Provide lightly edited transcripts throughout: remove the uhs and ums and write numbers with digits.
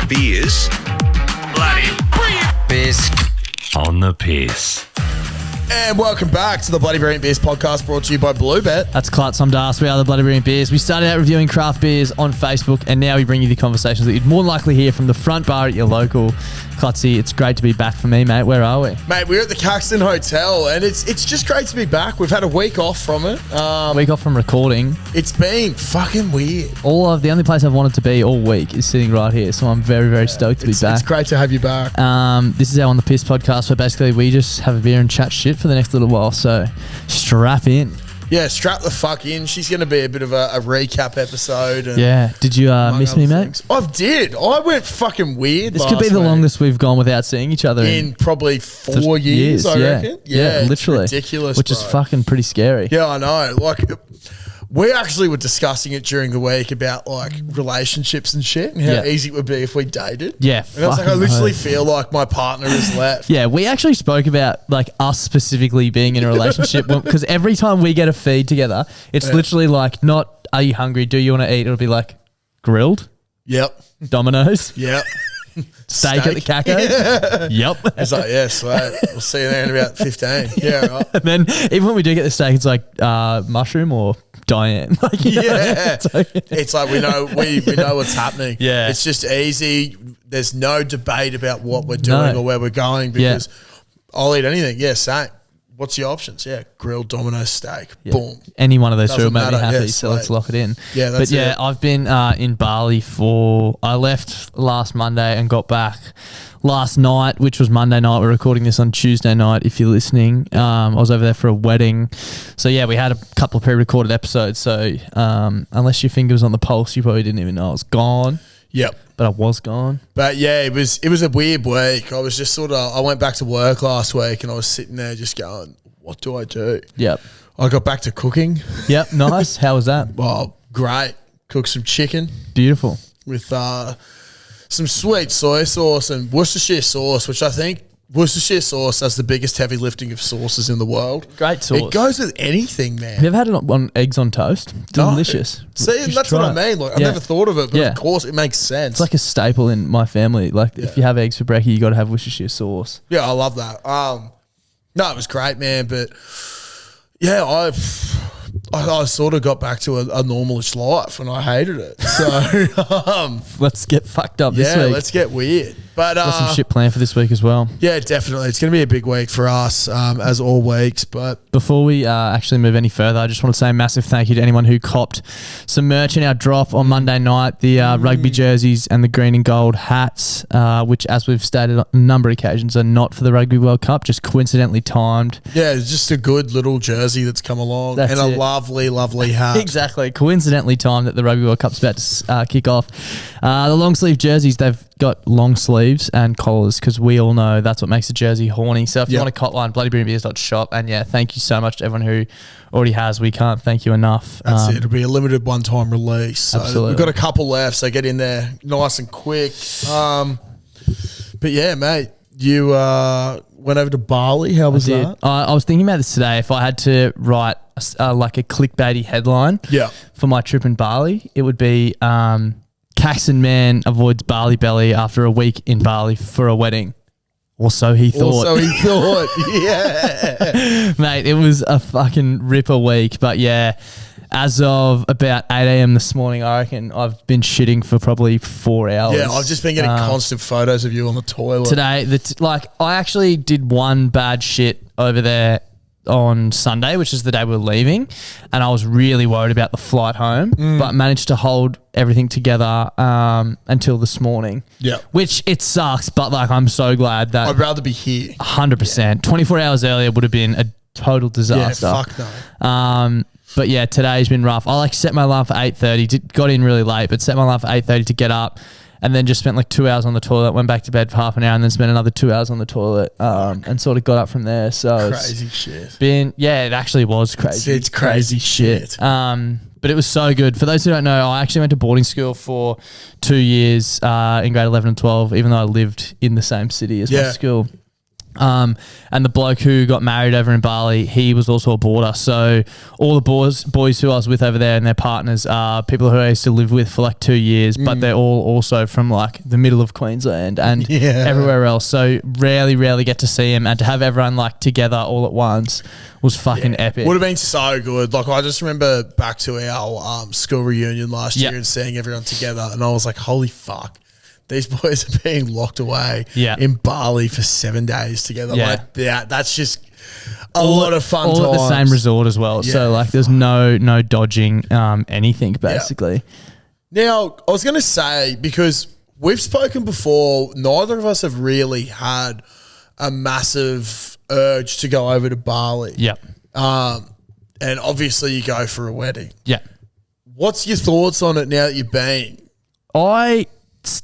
beers. Bloody Beers on the piss. And welcome back to the Bloody Brilliant Beers podcast, brought to you by Bluebet. That's Clutz. I'm Das. We are the Bloody Brilliant Beers. We started out reviewing craft beers on Facebook, and now we bring you the conversations that you'd more likely hear from the front bar at your local. Clutzy, it's great to be back for me, mate. Where are we? Mate, we're at the Caxton Hotel, and it's just great to be back. We've had a week off from it. Week off from recording. It's been fucking weird. The only place I've wanted to be all week is sitting right here, so I'm very, very stoked to be back. It's great to have you back. This is our On The Piss podcast, where basically we just have a beer and chat shit for the next little while, so strap in. Yeah, strap the fuck in. She's going to be a bit of a recap episode. And yeah. Did you miss me, mate? I did. I went fucking weird. This could be the longest we've gone without seeing each other in probably 4 years, I reckon. Yeah, literally. Ridiculous, which is fucking pretty scary. Yeah, I know. Like, we actually were discussing it during the week about like relationships and shit and how easy it would be if we dated. Yeah, and I was like, I literally feel like my partner has left. Yeah, we actually spoke about like us specifically being in a relationship because every time we get a feed together, it's literally like not, are you hungry? Do you want to eat? It'll be like grilled. Yep. Domino's. Yep. Steak at the Caco. Yep. It's like, yes, we'll see you there in about 15. Yeah, right. And then even when we do get the steak, it's like mushroom or Diane. Like, it's like we know what's happening. Yeah. It's just easy. There's no debate about what we're doing or where we're going because I'll eat anything. Yeah, same. What's your options? Yeah, grilled Domino's steak. Yeah. Boom. Any one of those two will make me matter. happy, so let's lock it in. Yeah, that's it. I've been in Bali I left last Monday and got back last night, which was Monday night. We're recording this on Tuesday night if you're listening. I was over there for a wedding. So yeah, we had a couple of pre-recorded episodes. So unless your finger was on the pulse, you probably didn't even know I was gone. Yep. But I was gone. But yeah, it was a weird week. I was just I went back to work last week and I was sitting there just going, what do I do? Yep. I got back to cooking. Yep, nice. How was that? Well, great. Cooked some chicken. Beautiful. With some sweet soy sauce and Worcestershire sauce, which I think Worcestershire sauce has the biggest heavy lifting of sauces in the world. Great sauce. It goes with anything, man. Have you ever had it on eggs on toast? Delicious. No. See, that's what I mean. Like, I've never thought of it, but of course it makes sense. It's like a staple in my family. Like if you have eggs for brekkie, you got to have Worcestershire sauce. Yeah, I love that. No, it was great, man. But yeah, I sort of got back to a normalish life and I hated it. So let's get fucked up this week. Yeah, let's get weird. But got some shit planned for this week as well. Yeah, definitely. It's going to be a big week for us, as all weeks. But before we actually move any further, I just want to say a massive thank you to anyone who copped some merch in our drop on Monday night. The rugby jerseys and the green and gold hats, which, as we've stated on a number of occasions, are not for the Rugby World Cup, just coincidentally timed. Yeah, it's just a good little jersey that's come along. That's and it. A lovely, lovely hat. Exactly. Coincidentally timed that the Rugby World Cup's about to kick off. The long sleeve jerseys, they've got long sleeves and collars because we all know that's what makes a jersey horny. So if you want to cop one, bloodybrilliantbeers.shop. And yeah, thank you so much to everyone who already has. We can't thank you enough. That's it. It'll be a limited one-time release. So absolutely. We've got a couple left, so get in there nice and quick. But yeah, mate, you went over to Bali. How was that? I was thinking about this today. If I had to write like a clickbaity headline for my trip in Bali, it would be Caxton man avoids Bali belly after a week in Bali for a wedding. Or so he thought. Yeah. Mate, it was a fucking ripper week. But yeah, as of about 8 a.m. this morning, I reckon I've been shitting for probably 4 hours. Yeah, I've just been getting constant photos of you on the toilet. Today, I actually did one bad shit over there on Sunday, which is the day we're leaving, and I was really worried about the flight home, but managed to hold everything together until this morning. Yeah, which it sucks, but like I'm so glad that I'd rather be here. 100%. 24 hours earlier would have been a total disaster. Yeah, fuck no. But yeah, today's been rough. I set my alarm for 8:30. Got in really late, but set my alarm for 8:30 to get up. And then just spent like 2 hours on the toilet, went back to bed for half an hour, and then spent another 2 hours on the toilet and sort of got up from there. So crazy shit. It actually was crazy. It's crazy shit. But it was so good. For those who don't know, I actually went to boarding school for 2 years in grade 11 and 12, even though I lived in the same city as my school. And the bloke who got married over in Bali, he was also a boarder. So all the boys who I was with over there and their partners are people who I used to live with for like 2 years, but they're all also from like the middle of Queensland and everywhere else. So rarely get to see him, and to have everyone like together all at once was fucking epic. Would have been so good. Like, I just remember back to our school reunion last year and seeing everyone together, and I was like, holy fuck. These boys are being locked away in Bali for 7 days together. Yeah. Like that's just a lot of fun all times. at the same resort as well. Yeah. So like there's no dodging anything basically. Now, I was going to say, because we've spoken before, neither of us have really had a massive urge to go over to Bali. Yep. And obviously you go for a wedding. Yeah. What's your thoughts on it now that you've been? I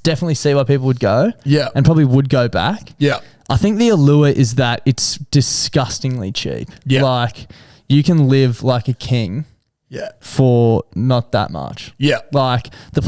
definitely see why people would go. Yeah. And probably would go back. Yeah. I think the allure is that it's disgustingly cheap. Yeah. Like you can live like a king for not that much. Yeah. Like the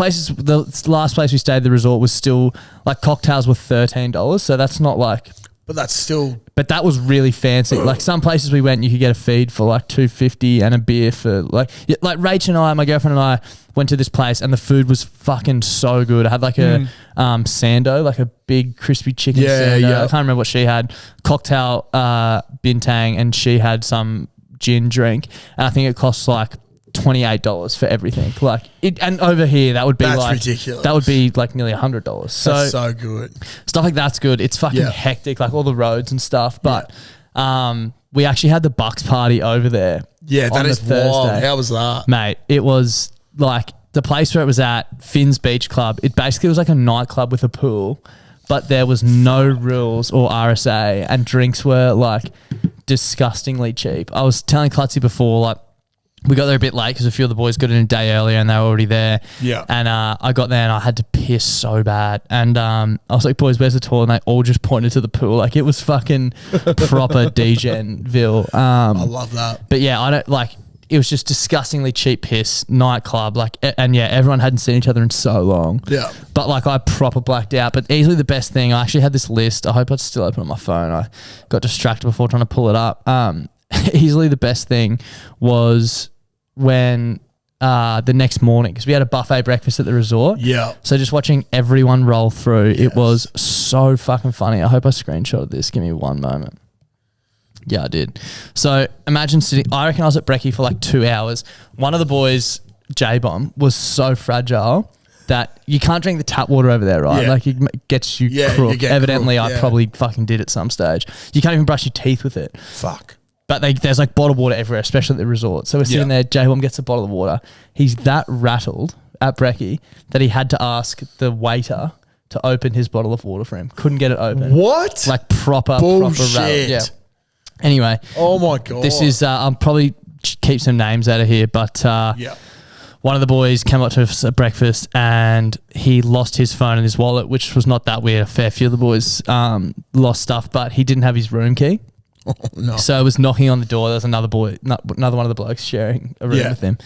last place we stayed, the resort was still like cocktails were $13. So that's not like, but that's still, but that was really fancy. Like some places we went, you could get a feed for like $2.50 and a beer for like Rach and I, my girlfriend and I went to this place and the food was fucking so good. I had like a sando, like a big crispy chicken sando. I can't remember what she had. Cocktail bintang, and she had some gin drink. And I think it costs like $28 for everything. Like it, and over here that would be ridiculous. That would be like nearly $100. So that's so good. Stuff like that's good. It's fucking hectic, like all the roads and stuff. But we actually had the Bucks party over there. Yeah, that is wild. How was that, mate? It was like the place where it was at, Finn's Beach Club. It basically was like a nightclub with a pool, but there was no rules or RSA, and drinks were like disgustingly cheap. I was telling Clutzy before, like, we got there a bit late because a few of the boys got in a day earlier and they were already there. Yeah. And I got there and I had to piss so bad. And I was like, boys, where's the toilet? And they all just pointed to the pool. Like, it was fucking proper Degenville. I love that. But yeah, I don't like, it was just disgustingly cheap piss nightclub. Like, and yeah, everyone hadn't seen each other in so long. Yeah. But like, I proper blacked out. But easily the best thing, I actually had this list. I hope it's still open on my phone. I got distracted before trying to pull it up. Easily the best thing was when the next morning, because we had a buffet breakfast at the resort. Yeah. So just watching everyone roll through, it was so fucking funny. I hope I screenshotted this. Give me one moment. Yeah, I did. So imagine sitting, I reckon I was at Brekkie for like 2 hours. One of the boys, J-Bomb, was so fragile that you can't drink the tap water over there, right? Yeah. Like it gets you crook. Evidently, crook, I probably fucking did at some stage. You can't even brush your teeth with it. Fuck. But there's like bottled water everywhere, especially at the resort. So we're sitting there, J-Bomb gets a bottle of water. He's that rattled at Brekkie that he had to ask the waiter to open his bottle of water for him. Couldn't get it open. What? Like proper rattled. Yeah. Anyway. Oh my God. This is, I'll probably keep some names out of here, but one of the boys came up to us at breakfast and he lost his phone and his wallet, which was not that weird. A fair few of the boys lost stuff, but he didn't have his room key. Oh, no. So I was knocking on the door. There was another boy, another one of the blokes sharing a room with him.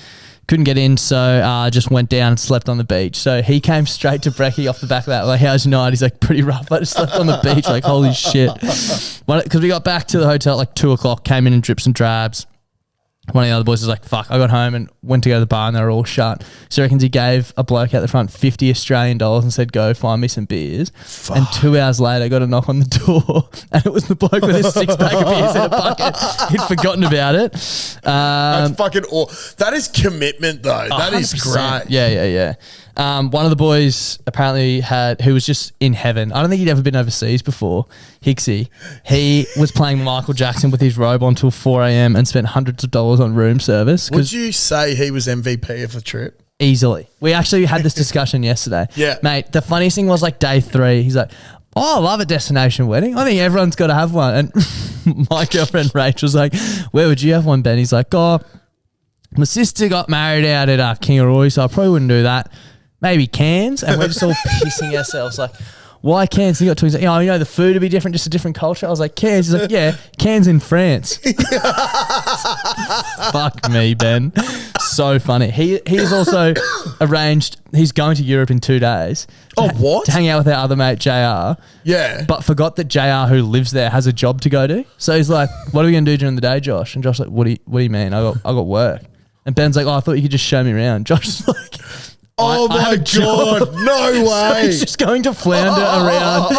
Couldn't get in, so I just went down and slept on the beach. So he came straight to Brekkie off the back of that. Like, how's your night? He's like, pretty rough. I just slept on the beach. Like, holy shit. Because we got back to the hotel at like 2 o'clock, came in drips and drabs. One of the other boys was like, fuck, I got home and went to go to the bar and they were all shut. So he reckons he gave a bloke out the front $50 Australian and said, go find me some beers. Fuck. And 2 hours later, I got a knock on the door and it was the bloke with his 6-pack of beers in a bucket. He'd forgotten about it. That's fucking that is commitment though. That 100%. Is great. Yeah. One of the boys apparently who was just in heaven. I don't think he'd ever been overseas before. Hicksy. He was playing Michael Jackson with his robe on till 4 a.m. and spent hundreds of dollars on room service. Would you say he was MVP of the trip? Easily. We actually had this discussion yesterday. Yeah. Mate, the funniest thing was like day 3. He's like, oh, I love a destination wedding. I think everyone's got to have one. And my girlfriend Rach was like, where would you have one, Ben? He's like, oh, my sister got married out at Kingaroy, so I probably wouldn't do that. Maybe Cairns, and we're just all pissing ourselves. Like, why Cairns? He got to, he's like, you know, the food would be different, just a different culture. I was like, Cairns? He's like, yeah, Cairns in France. Fuck me, Ben. so funny. He's also arranged. He's going to Europe in 2 days. What? To hang out with our other mate JR. Yeah. But forgot that JR, who lives there, has a job to go to. So he's like, "What are we going to do during the day, Josh?" And Josh's like, "What do you mean? I got work." And Ben's like, "Oh, I thought you could just show me around." Josh's like, "Oh my God, no way!" So he's just going to flounder around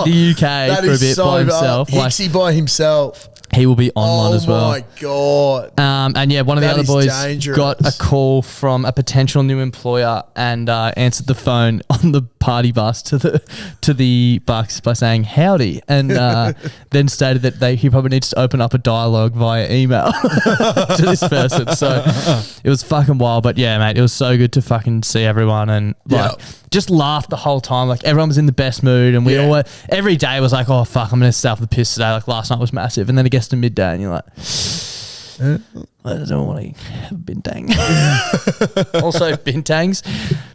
the UK for a bit by himself. Hixie by himself. He will be on one as well. Oh my God. And yeah, one of the other boys dangerous. got a call from a potential new employer and answered the phone on the party bus to the Bucks by saying howdy, and then stated that he probably needs to open up a dialogue via email to this person. So it was fucking wild. But yeah, mate, it was so good to fucking see everyone and just laugh the whole time. Like everyone was in the best mood, and we always every day was like, oh fuck, I'm gonna stay off the piss today. Like last night was massive, and then it gets to midday, and you're like, I don't want to have a bintang. Also, bintangs,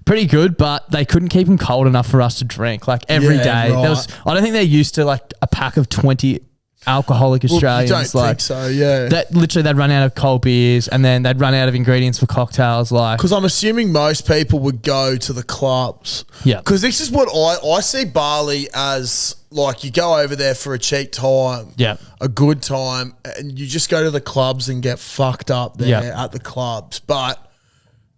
pretty good, but they couldn't keep them cold enough for us to drink. Like every day, right. I don't think they're used to like a pack of 20 alcoholic Australians. You don't think so, yeah. That literally they'd run out of cold beers, and then they'd run out of ingredients for cocktails. Like, because I'm assuming most people would go to the clubs. Yeah. Because this is what I see Bali as. Like you go over there for a cheap time, a good time, and you just go to the clubs and get fucked up there at the clubs. But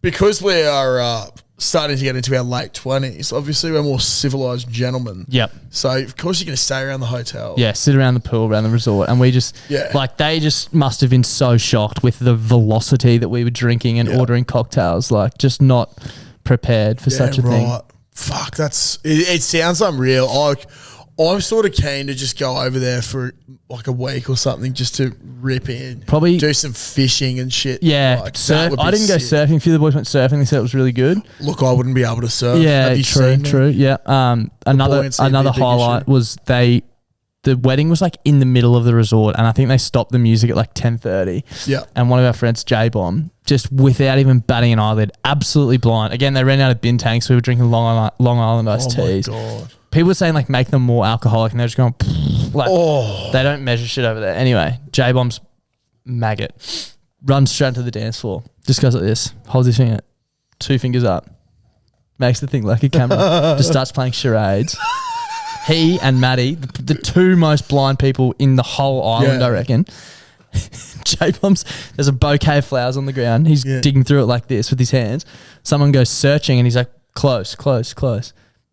because we are starting to get into our late 20s, obviously we're more civilized gentlemen. Yep. So of course you're going to stay around the hotel. Yeah, sit around the pool, around the resort, and we just like they just must have been so shocked with the velocity that we were drinking and ordering cocktails, like just not prepared for such a thing. Fuck, it sounds unreal. I'm sort of keen to just go over there for like a week or something just to rip in. Probably do some fishing and shit. Yeah, like, surf. I didn't go surfing. A few of the boys went surfing. They said it was really good. Look, I wouldn't be able to surf. Yeah, Have you true. Yeah. Another highlight was the wedding was like in the middle of the resort, and I think they stopped the music at like 10:30. Yeah. And one of our friends, J-Bomb, just without even batting an eyelid, absolutely blind. Again, they ran out of bin tanks, so we were drinking Long Island iced teas. Oh my God. People were saying like make them more alcoholic, and they're just going like they don't measure shit over there. Anyway, J-Bomb's maggot runs straight to the dance floor, just goes like this, holds his finger, 2 fingers up, makes the thing like a camera, just starts playing charades. He and Maddie, the two most blind people in the whole island, I reckon. J-Bomb's, there's a bouquet of flowers on the ground. He's digging through it like this with his hands. Someone goes searching, and he's like, close.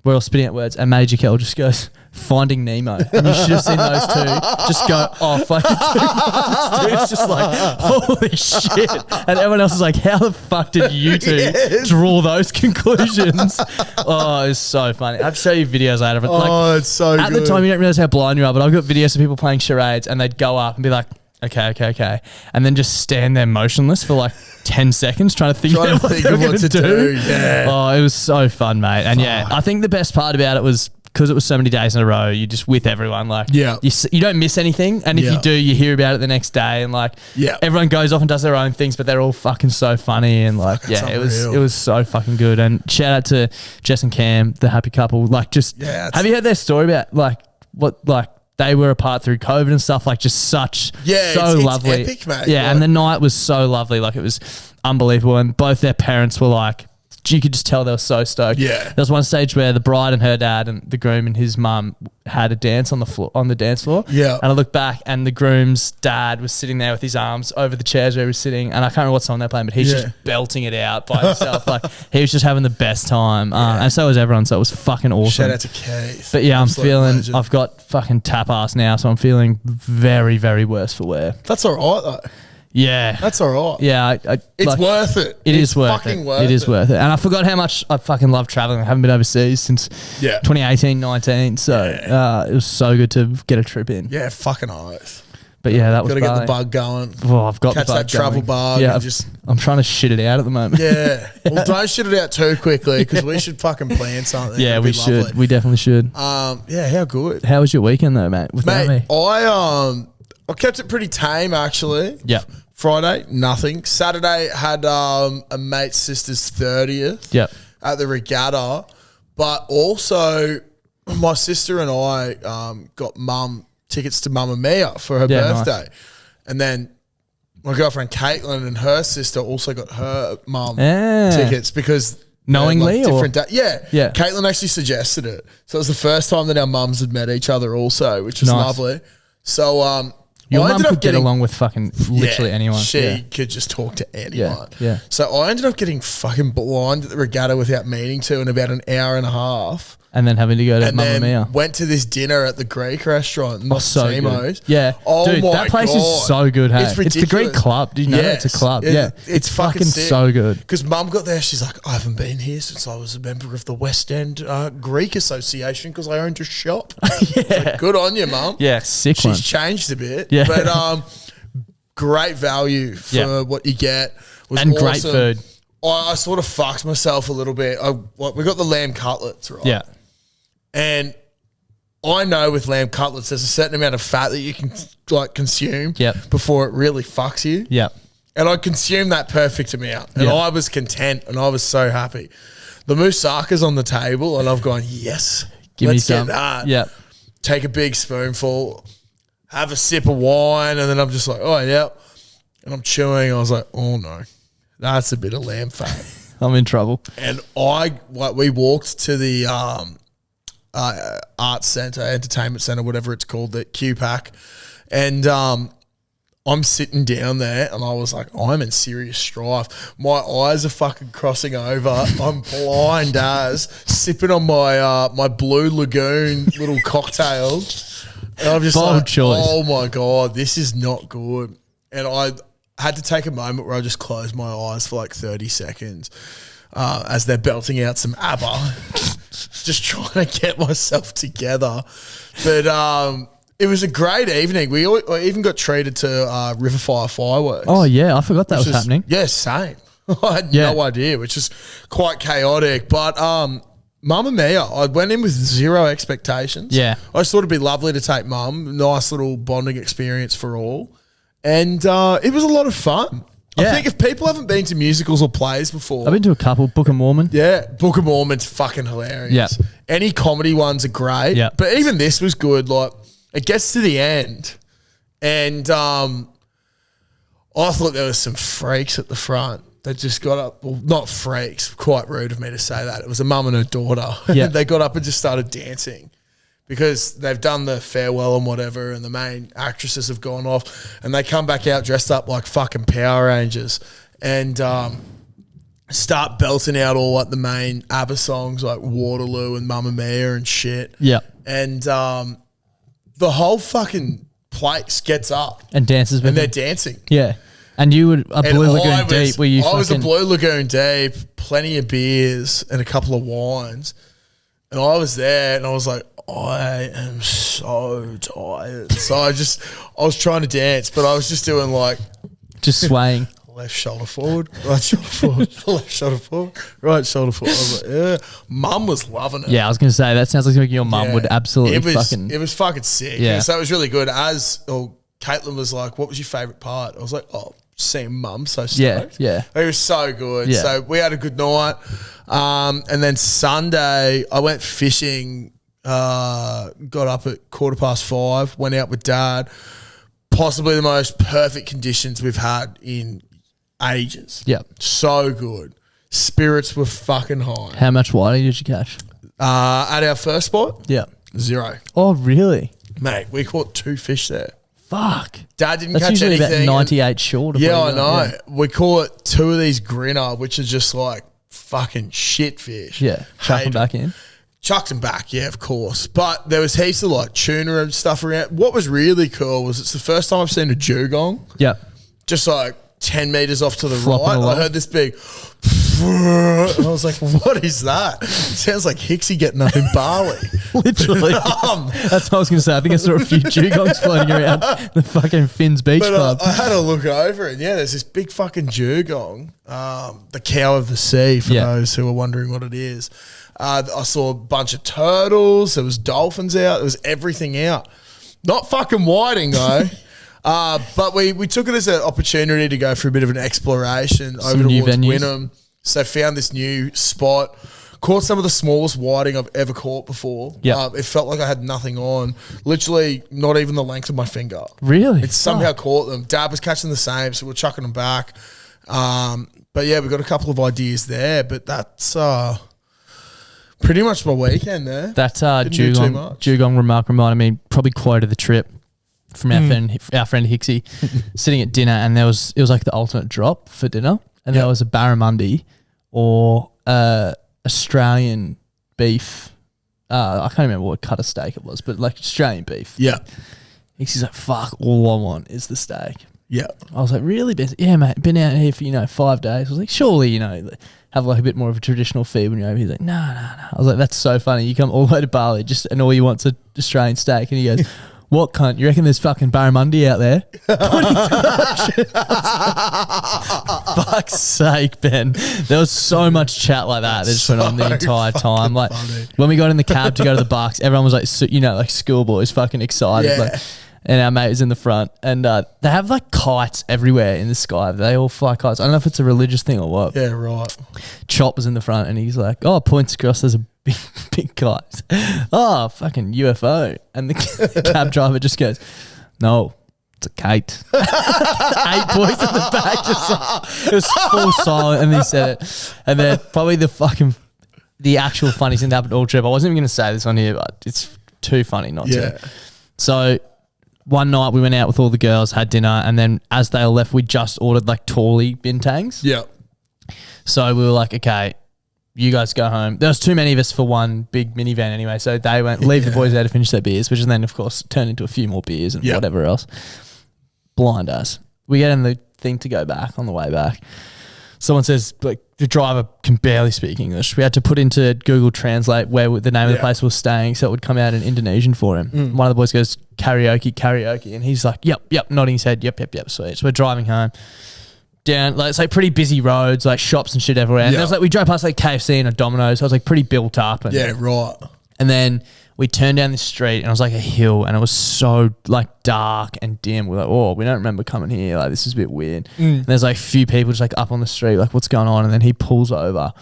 We're all spitting out words, and Maddie Jekyll just goes, Finding Nemo. And you should have seen those two just go off like the two dudes just like, holy shit. And everyone else is like, how the fuck did you two draw those conclusions? Oh, it's so funny. I have to show you videos later. But like, it's so at good. the time, you don't realize how blind you are, but I've got videos of people playing charades, and they'd go up and be like, okay. And then just stand there motionless for like 10 seconds trying to think of what they were going to do. Yeah. Oh, it was so fun, mate. And I think the best part about it was because it was so many days in a row, you're just with everyone. Like, you don't miss anything. And if you do, you hear about it the next day. And like, everyone goes off and does their own things, but they're all fucking so funny. And like, it was so fucking good. And shout out to Jess and Cam, the happy couple. Like, just, have you heard their story about like what, like, they were apart through COVID and stuff, like just so lovely. It's epic, mate. Yeah, and the night was so lovely. Like it was unbelievable. And both their parents were like, you could just tell they were so stoked. Yeah. There was one stage where the bride and her dad and the groom and his mum had a dance on the floor, on the dance floor. Yeah. And I looked back and the groom's dad was sitting there with his arms over the chairs where he was sitting. And I can't remember what song they're playing, but he's just belting it out by himself. Like he was just having the best time. And so was everyone. So it was fucking awesome. Shout out to Keith. But yeah, I'm feeling, legend. I've got fucking tap ass now. So I'm feeling very, very worse for wear. That's all right though. Yeah. That's all right. Yeah. It's like, worth it. It's worth it. It is worth it. And I forgot how much I fucking love traveling. I haven't been overseas since 2018, 19. So it was so good to get a trip in. Yeah, fucking oath. But yeah, that was Got to get the bug going. Oh, I've got Catch the bug that travel bug. Yeah, I'm trying to shit it out at the moment. Yeah. Well, don't shit it out too quickly because we should fucking plan something. Yeah, we should. Lovely. We definitely should. Yeah, how good. How was your weekend though, mate? Without me? I kept it pretty tame actually. Yeah. Friday, nothing. Saturday had a mate's sister's 30th at the regatta. But also my sister and I got mum tickets to Mamma Mia for her birthday. Nice. And then my girlfriend Caitlin and her sister also got her mum Ah. tickets because Knowingly or? different yeah. Caitlin actually suggested it, so it was the first time that our mums had met each other also, which was lovely. So your I mum ended up could get along with fucking literally anyone. She could just talk to anyone. Yeah. So I ended up getting fucking blind at the regatta without meaning to in about an hour and a half. And then having to go to And Mamma then Mia. went to this dinner at the Greek restaurant, not So Timo's. good. Yeah. Oh Dude, my that place God. is so good, hey? It's ridiculous. It's the Greek Club. Did you know it's a club? Yeah. It's fucking sick. so good. Because Mum got there, she's like, I haven't been here since I was a member of the West End Greek Association because I owned a shop. Like, good on you, Mum. Yeah, sick one. She's changed a bit. Yeah. But great value for what you get. Was and awesome. great food. I sort of fucked myself a little bit. We got the lamb cutlets, right? Yeah. And I know with lamb cutlets, there's a certain amount of fat that you can like consume before it really fucks you. Yeah. And I consumed that perfect amount. And I was content and I was so happy. The moussaka's on the table and I've gone, yes, Give me some. get that. Yeah. Take a big spoonful, have a sip of wine, and then I'm just like, oh, yeah. And I'm chewing. I was like, oh, no, that's a bit of lamb fat. I'm in trouble. And we walked to the arts centre, entertainment centre, whatever it's called, the QPAC. And I'm sitting down there and I was like, I'm in serious strife. My eyes are fucking crossing over. I'm blind as, sipping on my Blue Lagoon little cocktail. And I'm just Bold choice. oh my God, this is not good. And I had to take a moment where I just closed my eyes for like 30 seconds as they're belting out some ABBA. Just trying to get myself together. But it was a great evening. I even got treated to Riverfire fireworks. Oh, yeah. I forgot that was happening. Yeah, same. I had no idea, which is quite chaotic. But Mamma Mia, I went in with zero expectations. Yeah. I just thought it'd be lovely to take Mum. Nice little bonding experience for all. And it was a lot of fun. Yeah. I think if people haven't been to musicals or plays before. I've been to a couple. Book of Mormon. Yeah, Book of Mormon's fucking hilarious. Yeah. Any comedy ones are great. Yeah. But even this was good. Like, it gets to the end and I thought there was some freaks at the front that just got up. Well, not freaks, quite rude of me to say that. It was a mum and her daughter. Yeah. They got up and just started dancing because they've done the farewell and whatever and the main actresses have gone off and they come back out dressed up like fucking Power Rangers and start belting out all like the main ABBA songs like Waterloo and Mamma Mia and shit. Yeah. And the whole fucking place gets up And dances with and they're them. dancing. Yeah. And you would a And Blue I Lagoon deep where you I was a fucking... Blue Lagoon deep, plenty of beers and a couple of wines. And I was there and I was like, I am so tired. So I was trying to dance, but I was just doing like just swaying. left shoulder forward, right shoulder forward, left shoulder forward, right shoulder forward. I was like, yeah. Mum was loving it. Yeah, I was going to say, that sounds like something your mum Yeah. would absolutely It was fucking... fucking sick. Yeah. So it was really good. Caitlin was like, what was your favourite part? I was like, seeing Mum so stoked. Yeah. It was so good. Yeah. So we had a good night. And then Sunday, I went fishing, got up at 5:15, went out with Dad. Possibly the most perfect conditions we've had in ages. Yeah. So good. Spirits were fucking high. How much whiting did you catch? At our first spot, Yeah. 0. Oh, really? Mate, we caught 2 fish there. Fuck. Dad didn't That's catch usually anything. about 98 short. Of Yeah, what I you know. got. We caught 2 of these grinner, which are just like fucking shit fish. Yeah. Chuck them Hated back in. Chucked them back, yeah, of course. But there was heaps of like tuna and stuff around. What was really cool was it's the first time I've seen a dugong. Yeah. Just like 10 metres off to the Flopping right. along. I heard this big and I was like, what is that? Sounds like Hicksy getting up in Bali. Literally. That's what I was going to say. I think I saw a few dugongs floating around the fucking Finn's Beach But Club. I had a look over and yeah, there's this big fucking dugong, the cow of the sea for those who are wondering what it is. I saw a bunch of turtles. There was dolphins out. There was everything out. Not fucking whiting though. But we took it as an opportunity to go for a bit of an exploration over new towards venues. Wynnum. So found this new spot Caught some of the smallest whiting I've ever caught before. Yeah. It felt like I had nothing on. Literally not even the length of my finger. Really? It somehow caught them. Dad was catching the same, so we're chucking them back. But yeah, we've got a couple of ideas there, but that's pretty much my weekend there. That Dugong remark reminded me, probably quote of the trip from our friend Hixie, sitting at dinner, and it was like the ultimate drop for dinner, and there was a barramundi or Australian beef. I can't remember what cut of steak it was, but like Australian beef. Yeah. Hixie's like, fuck, all I want is the steak. Yeah. I was like, really? Yeah, mate, been out here for, 5 days. I was like, surely, have like a bit more of a traditional feed when you're over here. He's like, no. I was like, that's so funny. You come all the way to Bali and all you want's an Australian steak. And he goes, what cunt? You reckon there's fucking barramundi out there? Fuck's sake, Ben. There was so much chat like that just went on the entire time. Like when we got in the cab to go to the Bucks, everyone was like, like schoolboys fucking excited. Yeah. Like, and our mate was in the front, and they have like kites everywhere in the sky. They all fly kites. I don't know if it's a religious thing or what. Yeah, right. Chop was in the front, and he's like, "Oh, points across. There's a big kite. Oh, fucking UFO." And the cab driver just goes, "No, it's a kite." 8 boys in the back, just like, it was full silent, and he said it. And then probably the actual funniest thing that happened all trip. I wasn't even going to say this on here, but it's too funny not to. So one night we went out with all the girls, had dinner, and then as they all left, we just ordered like Tawley bintangs. Yeah. So we were like, okay, you guys go home. There was too many of us for one big minivan anyway, so they went, leave the boys there to finish their beers, which then, of course, turned into a few more beers and whatever else. Blind us. We get in the thing to go back on the way back. Someone says, like, the driver can barely speak English. We had to put into Google Translate where the name of the place we were staying, so it would come out in Indonesian for him. One of the boys goes, karaoke, and he's like, yep, nodding his head, yep, sweet. So we're driving home. Down, like, it's like pretty busy roads, like shops and shit everywhere. And there was like, we drove past like KFC and a Domino's, so it was like pretty built up. And, right. And then we turned down this street, and it was like a hill, and it was so like dark and dim. We're like, oh, we don't remember coming here. Like, this is a bit weird. And there's like a few people just like up on the street, like, what's going on? And then he pulls over,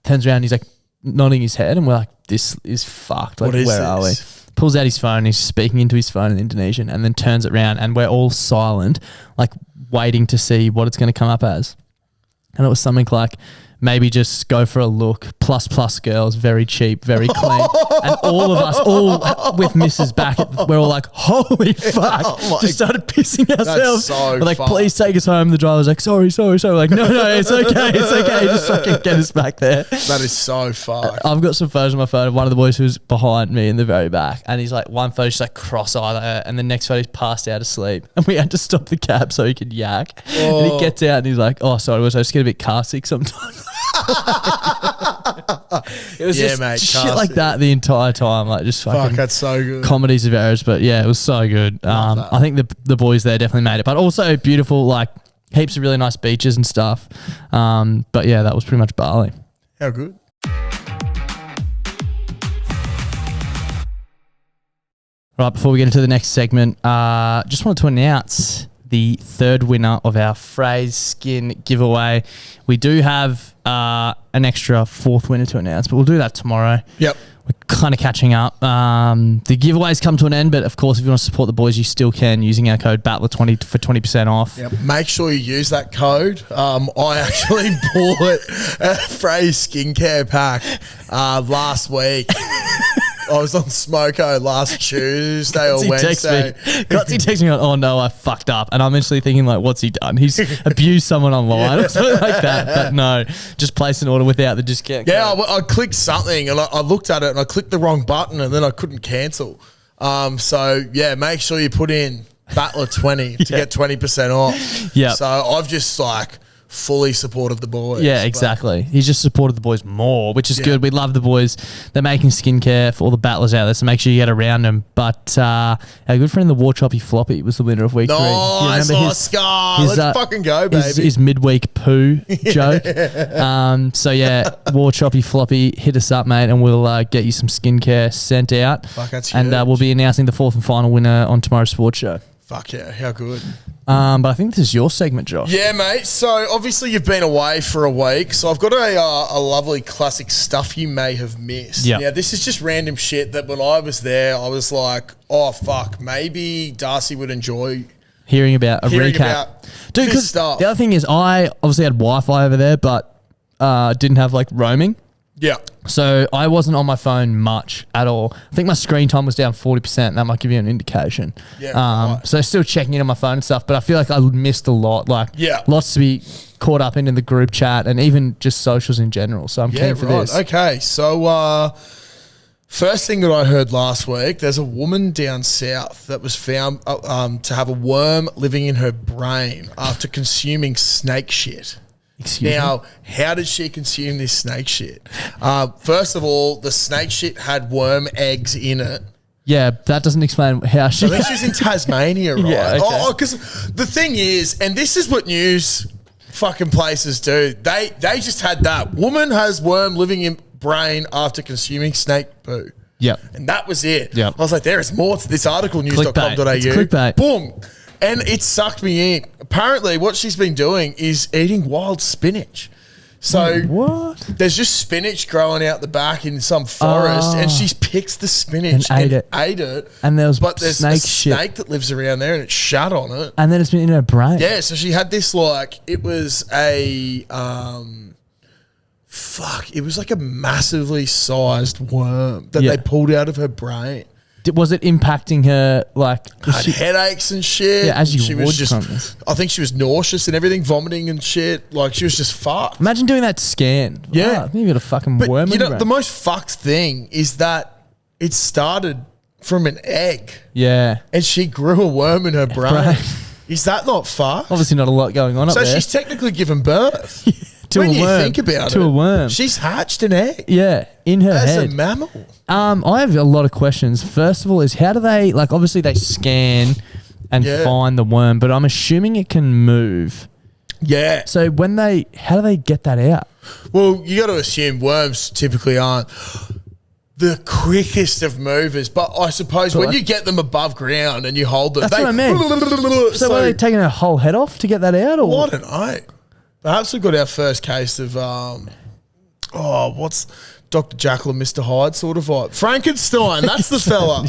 turns around, he's like nodding his head, and we're like, this is fucked. Like, where are we? Pulls out his phone, he's speaking into his phone in Indonesian, and then turns it around, and we're all silent, like waiting to see what it's going to come up as. And it was something like, maybe just go for a look, plus girls, very cheap, very clean. And all of us, all with Mrs. Backett, we're all like, holy fuck. Just started pissing ourselves. So we're like, please take us home. The driver's like, sorry. We're like, no, it's okay. Just fucking get us back there. That is so fucked. I've got some photos on my phone of one of the boys who's behind me in the very back. And he's like, one photo, just like cross-eyed, and the next photo he's passed out asleep. And we had to stop the cab so he could yak. And he gets out and he's like, oh, sorry, I just get a bit car sick sometimes. It was just shit like that the entire time, like just fucking that's so good. Comedies of errors, but yeah, it was so good. I think the boys there definitely made it, but also beautiful, like heaps of really nice beaches and stuff. But yeah, that was pretty much Bali. How good. Right, before we get into the next segment, just wanted to announce the third winner of our Phrase Skin giveaway. We do have an extra fourth winner to announce, but we'll do that tomorrow. Yep. We're kind of catching up. The giveaways come to an end, but of course, if you want to support the boys, you still can using our code BATTLER20 for 20% off. Yep. Make sure you use that code. I actually bought a Phrase skincare pack last week. I was on Smoko last Tuesday or Wednesday. Clutzy texts me, oh no, I fucked up. And I'm instantly thinking, like, what's he done? He's abused someone online or something like that. But no, just place an order without the discount code. Yeah, I clicked something and I looked at it and I clicked the wrong button and then I couldn't cancel. So yeah, make sure you put in BATTLER20 to get 20% off. Yeah. So I've just like fully supported the boys. Yeah, exactly. He's just supported the boys more, which is good. We love the boys. They're making skincare for all the battlers out there, so make sure you get around them. But our good friend, the War Choppy Floppy, was the winner of week 3. Nice, Oscar. Let's fucking go, baby. His midweek poo joke. So yeah, War Choppy Floppy, hit us up, mate, and we'll get you some skincare sent out. Fuck, that's and huge. we'll be announcing the fourth and final winner on tomorrow's sports show. Fuck yeah, how good. But I think this is your segment, Josh. Yeah, mate. So obviously you've been away for a week, so I've got a lovely classic stuff you may have missed. Yeah. Now this is just random shit that when I was there, I was like, oh fuck, maybe Darcy would enjoy Hearing about a hearing recap. about Dude, this because stuff. the other thing is I obviously had Wi-Fi over there, but didn't have like roaming. Yeah. So I wasn't on my phone much at all. I think my screen time was down 40%. That might give you an indication. Yeah, right. So still checking in on my phone and stuff, but I feel like I missed a lot. Like lots to be caught up in the group chat and even just socials in general. So I'm keen for this. Okay, so first thing that I heard last week, there's a woman down south that was found to have a worm living in her brain after consuming snake shit. Excuse me? Now, how did she consume this snake shit? First of all, the snake shit had worm eggs in it. Yeah, that doesn't explain how she... I think she was in Tasmania, right? Yeah, okay. Because the thing is, and this is what news fucking places do, they just had that. Woman has worm living in brain after consuming snake poo. Yep. And that was it. Yep. I was like, there is more to this article, news.com.au. It's clickbait. Boom. And it sucked me in. Apparently, what she's been doing is eating wild spinach. So What? there's just spinach growing out the back in some forest, and she's picked the spinach And ate it. And there's there's snake a shit. snake that lives around there, and it shat on it. And then it's been in her brain. Yeah, so she had this it was a it was like a massively sized worm that they pulled out of her brain. Was it impacting her, like... Had headaches and shit. Yeah, as you she would was from this. I think she was nauseous and everything, vomiting and shit. Like, she was just fucked. Imagine doing that scan. Yeah. Wow, you got a fucking But worm you in your know, brain. the most fucked thing is that it started from an egg Yeah. and she grew a worm in her brain. Brain. Is that not fucked? Obviously not a lot going on So up there. she's technically given birth. To when a you worm. think about it. To a worm. She's hatched an egg. Yeah, in her As head. a mammal. I have a lot of questions. First of all is how do they, like obviously they scan and find the worm, but I'm assuming it can move. Yeah. So how do they get that out? Well, you got to assume worms typically aren't the quickest of movers, but I suppose when you get them above ground and you hold them, That's what I mean. So are they taking her whole head off to get that out? Or? I don't know. Perhaps we've got our first case of, what's Dr. Jekyll and Mr. Hyde sort of vibe? Frankenstein, that's the fella.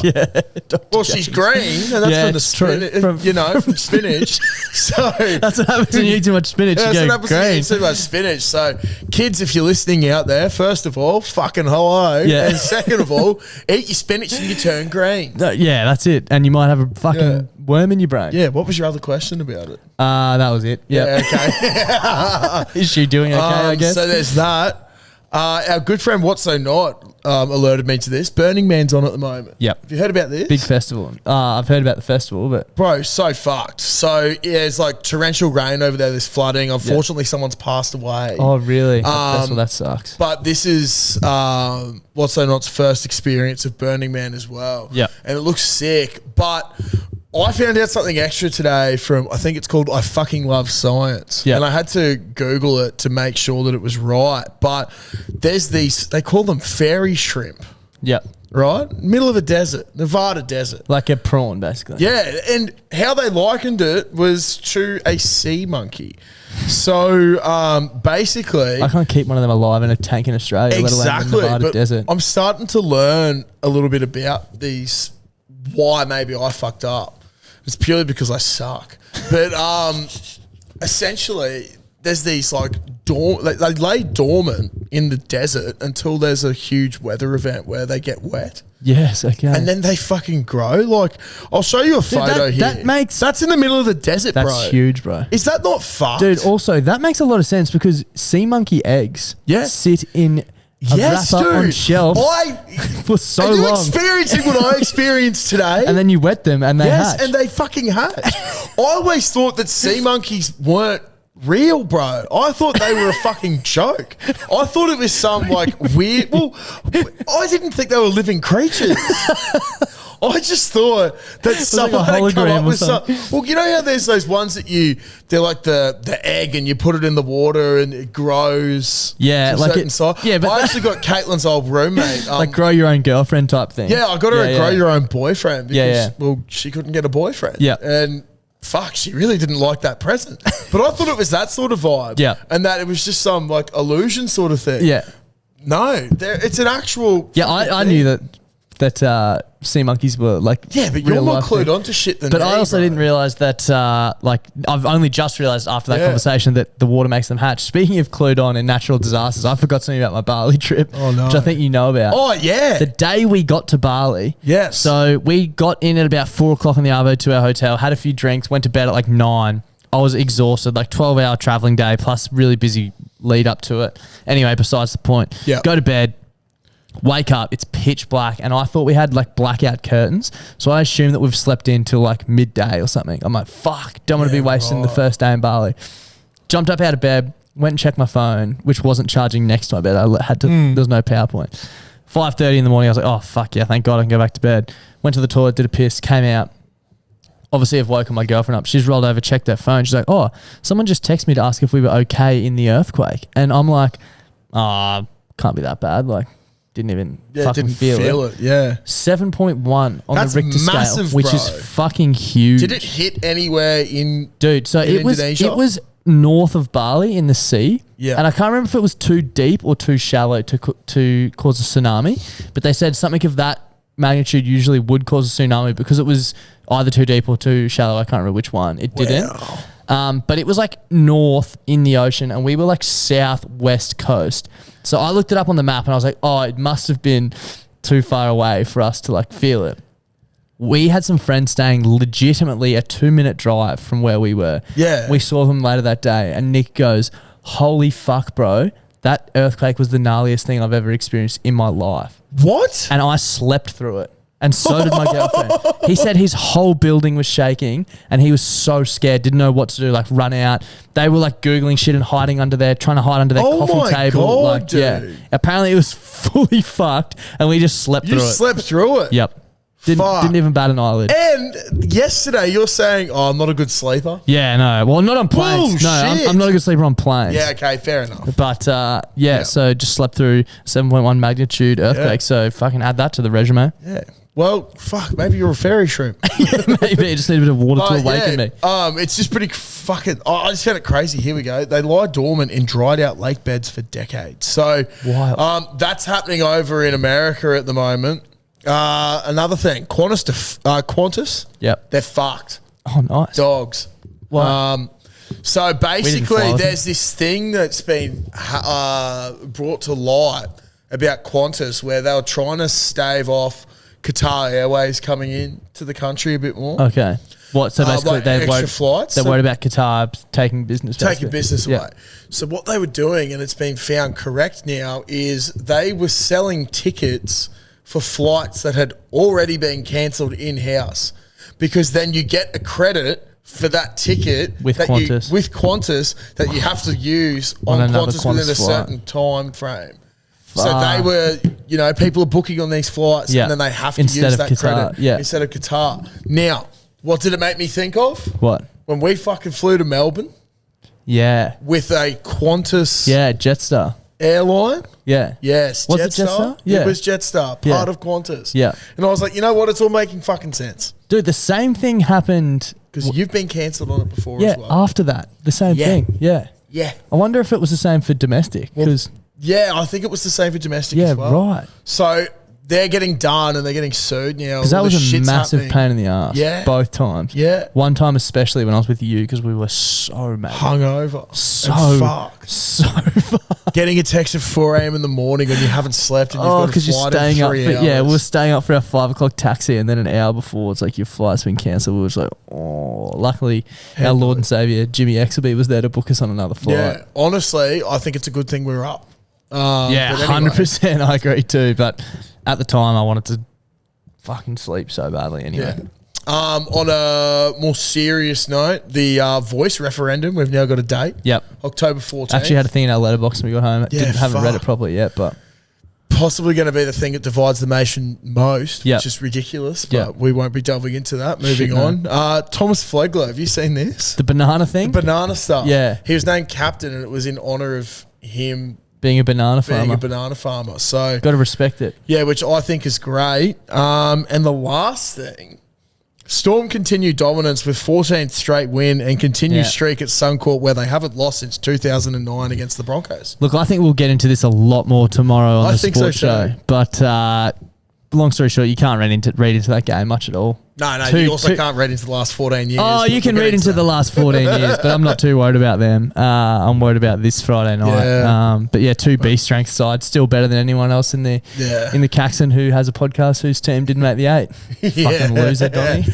Well, she's green, and that's from the spinach, from the spinach. So that's what happens when you eat too much spinach. Yeah, you that's go what happens when you green. eat too much spinach. So, kids, if you're listening out there, first of all, fucking hello. Yeah. And second of all, eat your spinach and you turn green. Yeah, that's it. And you might have a fucking worm in your brain. Yeah, what was your other question about it? That was it. Yep. Yeah, okay. Is she doing okay, I guess? So there's that. Our good friend What's So Not alerted me to this. Burning Man's on at the moment. Yep. Have you heard about this? Big festival. I've heard about the festival, but... Bro, so fucked. So, yeah, it's like torrential rain over there. There's flooding. Unfortunately, someone's passed away. Oh, really? That sucks. But this is What's So Not's first experience of Burning Man as well. Yep. And it looks sick. But I found out something extra today from, I think it's called I Fucking Love Science. Yep. And I had to Google it to make sure that it was right. But there's these, they call them fairy shrimp, Yep. right? Middle of a desert, Nevada desert. Like a prawn, basically. Yeah, and how they likened it was to a sea monkey. So basically, I can't keep one of them alive in a tank in Australia, let alone in the Nevada but desert. I'm starting to learn a little bit about these, why maybe I fucked up. It's purely because I suck. But essentially, there's these they lay dormant in the desert until there's a huge weather event where they get wet. Yes, okay. And then they fucking grow. Like, I'll show you a photo here. That's in the middle of the desert, bro. That's huge, bro. Is that not fucked? Dude, also, that makes a lot of sense because sea monkey eggs sit in a wrapper on shelves for so long. Are you long. experiencing what I experienced today? And then you wet them and they hatch. And they fucking hatch. I always thought that sea monkeys weren't real, bro. I thought they were a fucking joke. I thought it was some weird. Well, I didn't think they were living creatures. I just thought that someone like a had come hologram up or with something. well, you know how there's those ones that they're like the egg and you put it in the water and it grows. Yeah, to a like certain size. yeah, but I actually got Caitlin's old roommate. like grow your own girlfriend type thing. Yeah, I got her a grow your own boyfriend because well, she couldn't get a boyfriend. Yeah, and fuck, she really didn't like that present. But I thought it was that sort of vibe. Yeah, and that it was just some like illusion sort of thing. Yeah, no, it's an actual. Yeah, I knew that sea monkeys were like but you're more clued onto shit than me. But I also didn't realize that like I've only just realized after that conversation that the water makes them hatch. Speaking of clued on in natural disasters, I forgot something about my Bali trip, which I think you know about. Oh yeah, the day we got to Bali. Yes. So we got in at about 4 o'clock in the arvo to our hotel, had a few drinks, went to bed at like 9. I was exhausted, like 12-hour traveling day plus really busy lead up to it. Anyway, besides the point. Yeah. Go to bed. Wake up, it's pitch black, and I thought we had like blackout curtains, so I assumed that we've slept in till like midday or something. I'm like, fuck, don't want to be wasting the first day in Bali. Jumped up out of bed, went and checked my phone, which wasn't charging next to my bed. I had to. There was no PowerPoint. 5:30 in the morning, I was like, oh fuck yeah, thank God I can go back to bed. Went to the toilet, did a piss, came out. Obviously, I've woken my girlfriend up. She's rolled over, checked her phone. She's like, oh, someone just texted me to ask if we were okay in the earthquake, and I'm like, can't be that bad, like. Didn't even fucking feel it. Yeah. 7.1 on That's the Richter massive, scale, which is fucking huge. Did it hit anywhere in Dude, so it Indonesia? was north of Bali in the sea. Yeah. And I can't remember if it was too deep or too shallow to cause a tsunami, but they said something of that magnitude usually would cause a tsunami because it was either too deep or too shallow. I can't remember which one. It didn't. But it was like north in the ocean and we were like southwest coast. So I looked it up on the map and I was like, oh, it must have been too far away for us to like feel it. We had some friends staying legitimately a 2-minute drive from where we were. Yeah. We saw them later that day and Nick goes, holy fuck, bro. That earthquake was the gnarliest thing I've ever experienced in my life. What? And I slept through it. And so did my girlfriend. He said his whole building was shaking and he was so scared, didn't know what to do, like run out. They were like Googling shit and hiding under there, trying to hide under their coffee table. God, like, dude. yeah. Apparently it was fully fucked and we just slept through it. You slept through it? Yep. Didn't even bat an eyelid. And yesterday you're saying, oh, I'm not a good sleeper. Yeah, no. Well, not on planes. No, I'm not a good sleeper on planes. Yeah, okay, fair enough. But so just slept through 7.1 magnitude earthquake. So fucking add that to the resume. Yeah. Well, fuck, maybe you're a fairy shrimp. Maybe. I just need a bit of water to awaken me. It's just pretty fucking... I just found it crazy. Here we go. They lie dormant in dried out lake beds for decades. So that's happening over in America at the moment. Another thing, Qantas. Yep. They're fucked. Oh, nice. Dogs. What? So basically, there's this thing that's been brought to light about Qantas where they were trying to stave off Qatar Airways coming in to the country a bit more. Okay. What? So basically, like extra flights. They're worried about Qatar taking business. Taking business away. So what they were doing, and it's been found correct now, is they were selling tickets for flights that had already been cancelled in-house, because then you get a credit for that ticket with Qantas that you have to use on Qantas within a certain time frame. So they were, people are booking on these flights and then they have to use that credit instead of Qatar. Now, what did it make me think of? What? When we fucking flew to Melbourne. Yeah. With a Qantas. Yeah, Jetstar. Airline. Yeah. Yes. Was it Jetstar? Yeah. It was Jetstar, part of Qantas. Yeah. And I was like, you know what? It's all making fucking sense. Dude, the same thing happened. Because you've been cancelled on it before as well. Yeah, after that. The same thing. Yeah. Yeah. I wonder if it was the same for domestic. Yeah, I think it was the same for domestic as well. Yeah, right. So they're getting done and they're getting sued now. Because that was a massive pain in the ass. Yeah. Both times. Yeah. One time especially when I was with you because we were so mad. Hungover. So fucked. So fucked. Getting a text at 4 a.m. in the morning when you haven't slept and you've got a flight in 3 hours. Yeah, we were staying up for our 5 o'clock taxi and then an hour before it's like your flight's been cancelled. We were just like, oh. Luckily, our Lord and Saviour, Jimmy Exelby, was there to book us on another flight. Yeah. Honestly, I think it's a good thing we were up. Yeah, 100%. I agree too. But at the time, I wanted to fucking sleep so badly anyway. Yeah. On a more serious note, the voice referendum, we've now got a date. Yep. October 14th. Actually had a thing in our letterbox when we got home. Haven't read it properly yet, but possibly going to be the thing that divides the nation most, which is ridiculous, but we won't be delving into that. Moving on. Thomas Flegler, have you seen this? The banana thing? The banana stuff. Yeah. He was named captain and it was in honour of him being a banana farmer. So got to respect it. Yeah, which I think is great. And the last thing, Storm continue dominance with 14th straight win and continue streak at Suncorp where they haven't lost since 2009 against the Broncos. Look, I think we'll get into this a lot more tomorrow on the sports show. But long story short, you can't read into that game much at all. No, you also can't read into the last 14 years. Oh, you can read into the last 14 years, but I'm not too worried about them. I'm worried about this Friday night. Yeah. But yeah, two B strength sides, still better than anyone else in the Caxton who has a podcast whose team didn't make the 8. Fucking loser, Donny.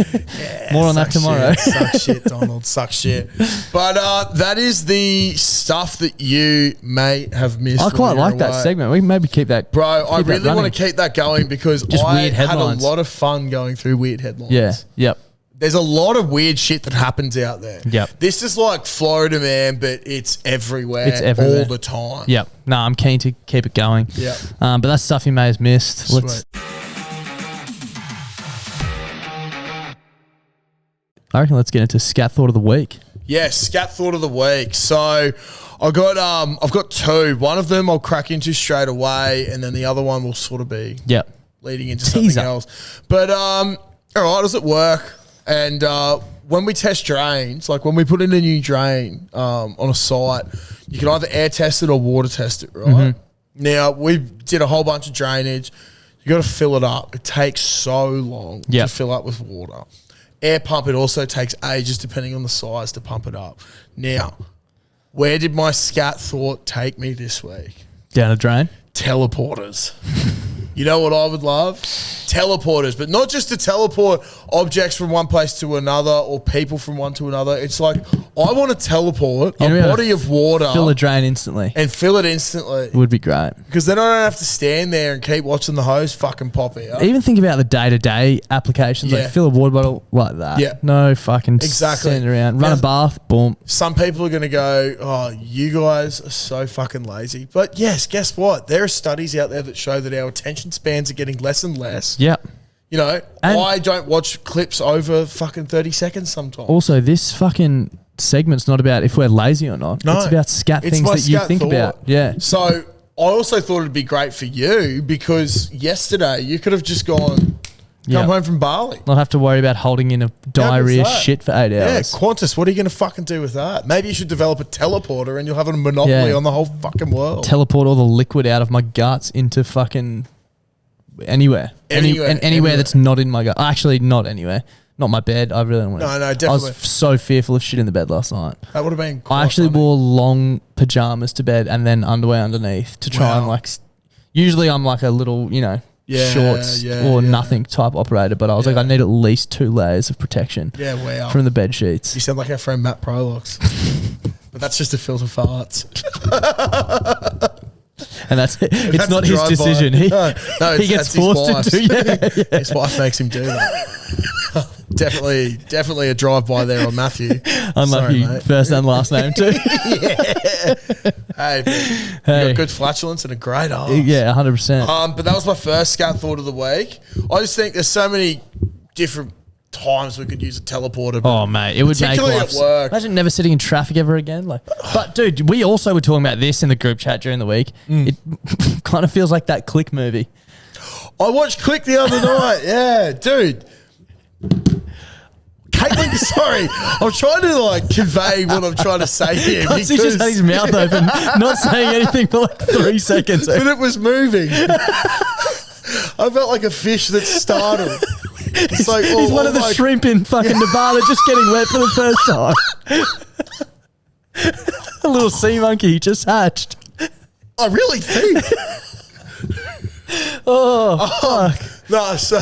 More on that tomorrow. Suck shit, Donald. Suck shit. But that is the stuff that you may have missed. I quite like that segment. We can maybe keep that. Bro, I really want to keep that going because I had a lot of fun going through weird headlines. Yeah. Yep. There's a lot of weird shit that happens out there. Yep. This is like Florida, man, but it's everywhere. All the time. Yep. No, I'm keen to keep it going. Yep. But that's stuff you may have missed. Sweet. I reckon let's get into Scat Thought of the Week. Yes, Scat Thought of the Week. So I've got two. One of them I'll crack into straight away, and then the other one will sort of be leading into something else. But all right, does it work? And when we test drains, like when we put in a new drain on a site, you can either air test it or water test it, right? Mm-hmm. Now, we did a whole bunch of drainage. You got to fill it up. It takes so long to fill up with water. Air pump, it also takes ages depending on the size to pump it up. Now, where did my Scat thought take me this week? Down a drain? Teleporters. You know what I would love? Teleporters, but not just to teleport objects from one place to another or people from one to another. It's like, I want to teleport a body of water. Fill a drain instantly. And fill it instantly. It would be great. Because then I don't have to stand there and keep watching the hose fucking pop out. Even think about the day-to-day applications, like fill a water bottle like that. Yeah. No fucking standing around. Run a bath, boom. Some people are going to go, oh, you guys are so fucking lazy. But yes, guess what? There are studies out there that show that our attention spans are getting less and less. Yep. You know, I don't watch clips over fucking 30 seconds sometimes. Also, this fucking segment's not about if we're lazy or not. No. It's about scat things that you think about. Yeah. So I also thought it'd be great for you because yesterday you could have just come home from Bali. Not have to worry about holding in a diarrhea shit for 8 hours. Yeah, Qantas, what are you going to fucking do with that? Maybe you should develop a teleporter and you'll have a monopoly on the whole fucking world. Teleport all the liquid out of my guts into fucking anywhere. Anywhere that's not in my gut. Actually, not anywhere. Not my bed. I really don't want to. No, definitely. I was so fearful of shit in the bed last night. That would have been quite I actually funny. wore long pajamas to bed and then underwear underneath to try and like... Usually I'm like a little, shorts or nothing type operator, but I was like, I need at least 2 layers of protection from the bed sheets. You sound like our friend Matt Prolox. But that's just a filter farts. And that's it. It's not his decision. He gets forced to do. His wife makes him do that. Definitely a drive-by there on Matthew. Unlucky first and last name too. Hey, you got good flatulence and a great arse. Yeah, 100%. But that was my first Scat thought of the week. I just think there's so many different times we could use a teleporter. Oh mate, it would make life. Imagine never sitting in traffic ever again. But dude, we also were talking about this in the group chat during the week. It kind of feels like that Click movie. I watched Click the other night. Yeah, dude. Caitlin, sorry, I'm trying to convey what I'm trying to say here. He just had his mouth open, not saying anything for 3 seconds. But it was moving. I felt like a fish that's startled. It's like, he's one of the shrimp in fucking Nevada just getting wet for the first time. A little sea monkey just hatched. I really think. Fuck. No, so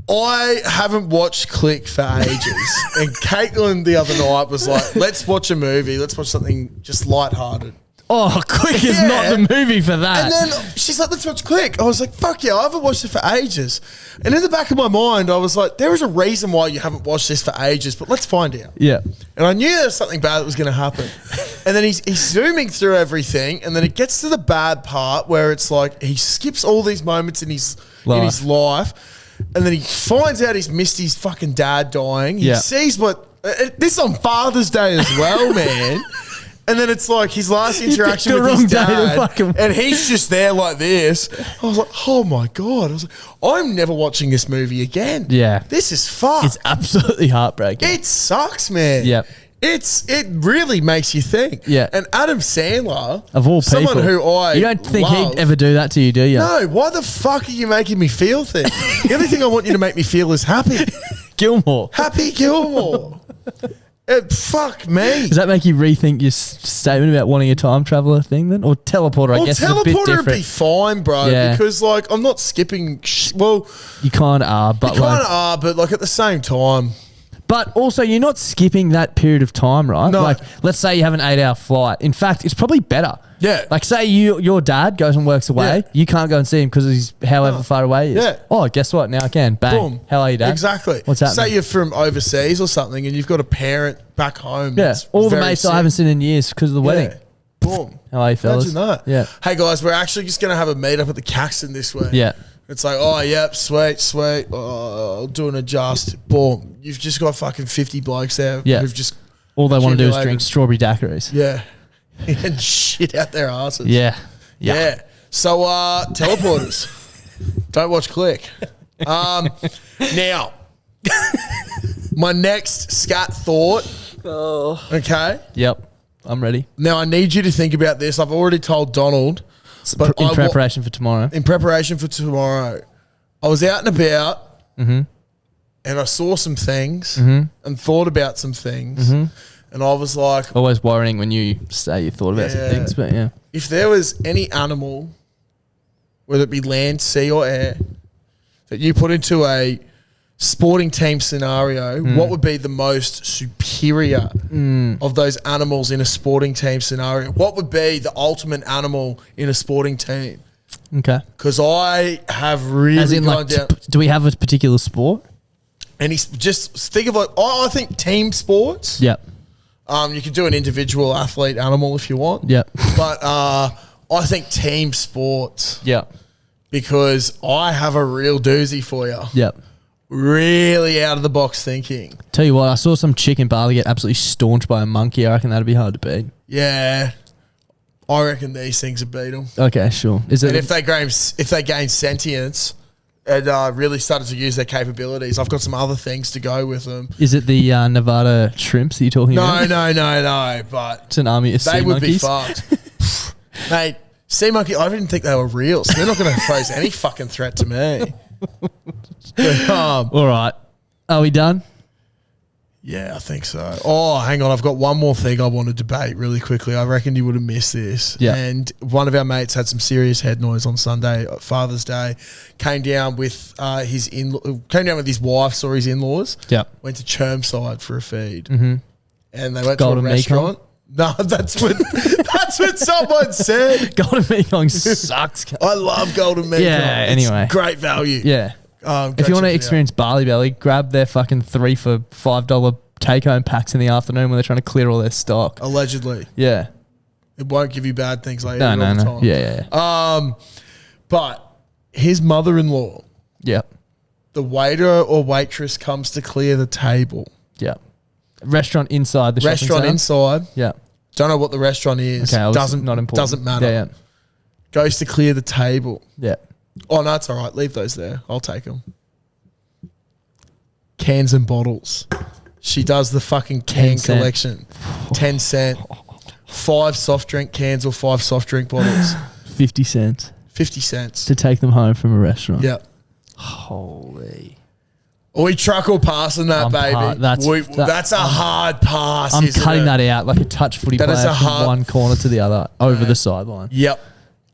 I haven't watched Click for ages. And Caitlin the other night was like, let's watch a movie. Let's watch something just lighthearted. Oh, Click is not the movie for that. And then she's like, let's watch Click. I was like, fuck yeah, I haven't watched it for ages. And in the back of my mind, I was like, there is a reason why you haven't watched this for ages, but let's find out. Yeah. And I knew there was something bad that was going to happen. And then he's zooming through everything, and then it gets to the bad part where it's like he skips all these moments in his life, and then he finds out he's missed his fucking dad dying. He sees what this on Father's Day as well, man. And then it's like his last interaction with his dad, and he's just there like this. I was like, oh my God. I was like, I'm never watching this movie again. Yeah. This is fucked. It's absolutely heartbreaking. It sucks, man. Yep. It really makes you think. Yeah. And Adam Sandler, of all people, someone who I you don't think love, he'd ever do that to you, do you? No. Why the fuck are you making me feel things? The only thing I want you to make me feel is happy. Gilmore. Happy Gilmore. Fuck me. Does that make you rethink your statement about wanting a time traveler thing then? Or teleporter, I guess, is a bit different. Teleporter would be fine, bro, because, like, I'm not skipping... well... You kind of are, but like, at the same time... But also, you're not skipping that period of time, right? No. Like, let's say you have an 8-hour flight. In fact, it's probably better. Yeah. Like, say your dad goes and works away. You can't go and see him because he's however far away he is. Yeah. Oh, guess what? Now I can. Bang. Boom. How are you, Dad? Exactly. What's happening? Say you're from overseas or something and you've got a parent back home. Yeah. All the mates I haven't seen in years because of the wedding. Boom. How are you, fellas? Imagine that. Yeah. Hey, guys, we're actually just going to have a meet up at the Caxton this week. Yeah. It's like, oh, yep, sweet. Oh, I'll do an adjust. Boom. You've just got fucking 50 blokes there who've just... All they want to do is drink strawberry daiquiris. Yeah. And shit out their asses. Yeah. Yeah. So, teleporters. Don't watch Click. Now, my next scat thought. Oh. Okay. Yep. I'm ready. Now, I need you to think about this. I've already told Donald. But in preparation for tomorrow. In preparation for tomorrow. I was out and about and I saw some things and thought about some things. And I was like... Always worrying when you say you thought about some things, but yeah. If there was any animal, whether it be land, sea or air, that you put into a sporting team scenario, what would be the most superior of those animals in a sporting team scenario? What would be the ultimate animal in a sporting team? Okay. Because I have really gone down... do we have a particular sport? And he's just think of it. I think team sports. Yep. You can do an individual athlete animal if you want. Yep. But I think team sports. Yep. Because I have a real doozy for you. Yep. Really out of the box thinking. Tell you what, I saw some chick in Bali get absolutely staunched by a monkey. I reckon that'd be hard to beat. Yeah. I reckon these things would beat them. Okay, sure. And if they gain sentience and really started to use their capabilities, I've got some other things to go with them. Is it the Nevada shrimps that you're talking about? No. But it's an army of sea monkeys. They would be fucked. Mate, sea monkey, I didn't think they were real, so they're not going to pose any fucking threat to me. But, all right. Are we done? Yeah, I think so. Oh, hang on. I've got one more thing I want to debate really quickly. I reckon you would have missed this. Yeah. And one of our mates had some serious head noise on Sunday, Father's Day. Came down with his wife, or his in-laws. Yeah. Went to Chermside for a feed. And they went Golden to a restaurant. No, that's what someone said. Golden Mekong sucks. I love Golden Mekong. Yeah, anyway. It's great value. Yeah. If you want to experience Bali Belly, grab their fucking 3 for $5 take-home packs in the afternoon when they're trying to clear all their stock. Allegedly. Yeah. It won't give you bad things later. No. Yeah. But his mother-in-law. Yep. The waiter or waitress comes to clear the table. Yep. Restaurant inside the shopping restaurant inside. Yeah. Don't know what the restaurant is. Okay, not important. Doesn't matter. Yeah. Goes to clear the table. Yeah. Oh, no, it's all right. Leave those there. I'll take them. Cans and bottles. She does the fucking can collection. 10 cent. 5 soft drink cans or 5 soft drink bottles. 50 cents. 50 cents. To take them home from a restaurant. Yep. Holy. We truckle passing that, baby. That's a hard pass. I'm cutting that out like a touch footy player from one corner to the other over the sideline. Yep.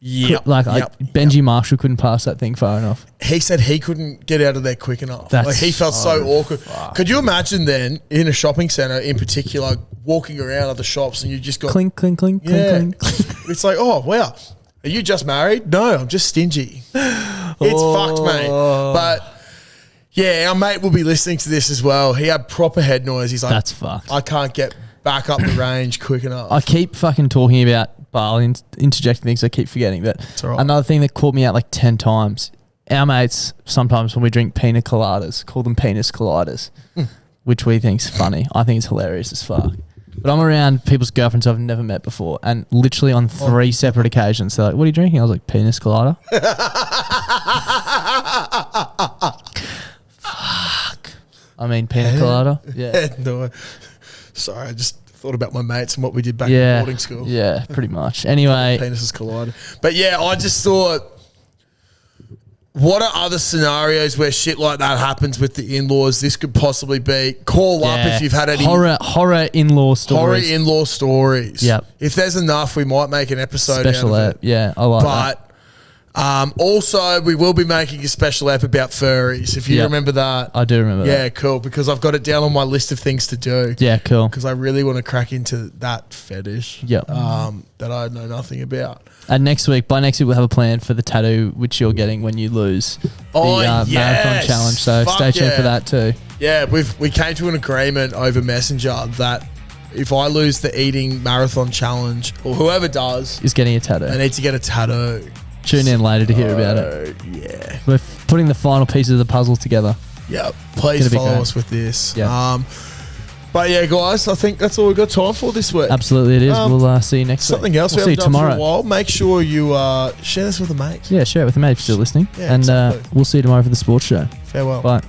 Benji Marshall couldn't pass that thing far enough. He said he couldn't get out of there quick enough. He felt so awkward. Could you imagine then in a shopping centre in particular walking around other shops and you just got clink, clink, clink, Yeah. clink, clink. It's like, oh wow, are you just married? No, I'm just stingy. It's fucked, mate. But yeah, our mate will be listening to this as well. He had proper head noise. He's like, That's fucked. I can't get back up the range quick enough. I keep fucking talking about Bali and interjecting things. I keep forgetting. But all right. another thing that caught me out like 10 times. Our mates, sometimes when we drink pina coladas, call them penis coladas, which we think's funny. I think it's hilarious as fuck. But I'm around people's girlfriends I've never met before, and literally on 3 separate occasions, they're like, "What are you drinking?" I was like, "Penis colada." Fuck. I mean, pina colada. Yeah. No, sorry, I just thought about my mates and what we did back in boarding school. Yeah, pretty much. Anyway, Penises collided. But yeah, I just thought, what are other scenarios where shit like that happens with the in-laws? This could possibly be. Call up if you've had any horror in-law stories. Horror in-law stories. Yep. If there's enough, we might make an episode Special out of app. it. Yeah, I like that. But also, we will be making a special app about furries, if you remember that. I do remember that. Yeah, cool, because I've got it down on my list of things to do. Yeah, cool. Because I really want to crack into that fetish that I know nothing about. And by next week, we'll have a plan for the tattoo, which you're getting when you lose the marathon challenge. So stay tuned for that too. Yeah, we came to an agreement over Messenger that if I lose the eating marathon challenge, or whoever does, is getting a tattoo. I need to get a tattoo. Tune in later to hear about it. Yeah. We're putting the final pieces of the puzzle together. Yeah, please follow us with this. Yeah. But yeah, guys, I think that's all we've got time for this week. Absolutely, it is. We'll see you next week. Something else we'll we see haven't you done tomorrow. for a while. Make sure you share this with a mate. Yeah, share it with a mate if you're still listening. Yeah, and exactly. we'll see you tomorrow for the sports show. Farewell. Bye.